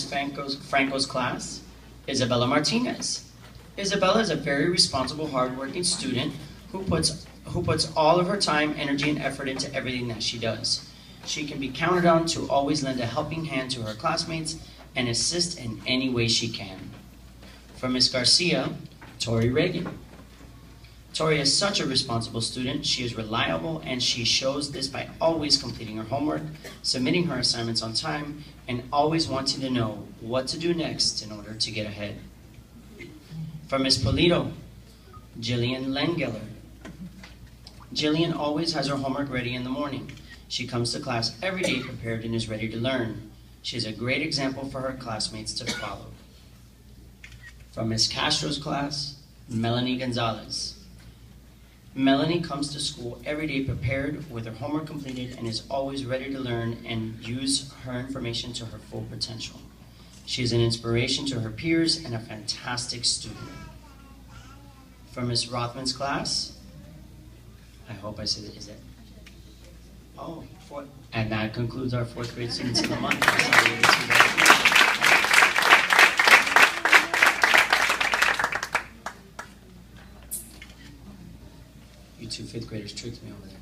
Franco's class, Isabella Martinez. Isabella is a very responsible, hardworking student who puts all of her time, energy, and effort into everything that she does. She can be counted on to always lend a helping hand to her classmates and assist in any way she can. For Ms. Garcia, Tori Reagan. Tori is such a responsible student. She is reliable, and she shows this by always completing her homework, submitting her assignments on time, and always wanting to know what to do next in order to get ahead. For Ms. Polito, Jillian Lengeller. Jillian always has her homework ready in the morning. She comes to class every day prepared and is ready to learn. She is a great example for her classmates to follow. From Ms. Castro's class, Melanie Gonzalez. Melanie comes to school every day prepared with her homework completed and is always ready to learn and use her information to her full potential. She is an inspiration to her peers and a fantastic student. From Ms. Rothman's class, I hope I said it, is it? Oh, fourth. And that concludes our fourth grade students of the month. You two fifth graders tricked me over there.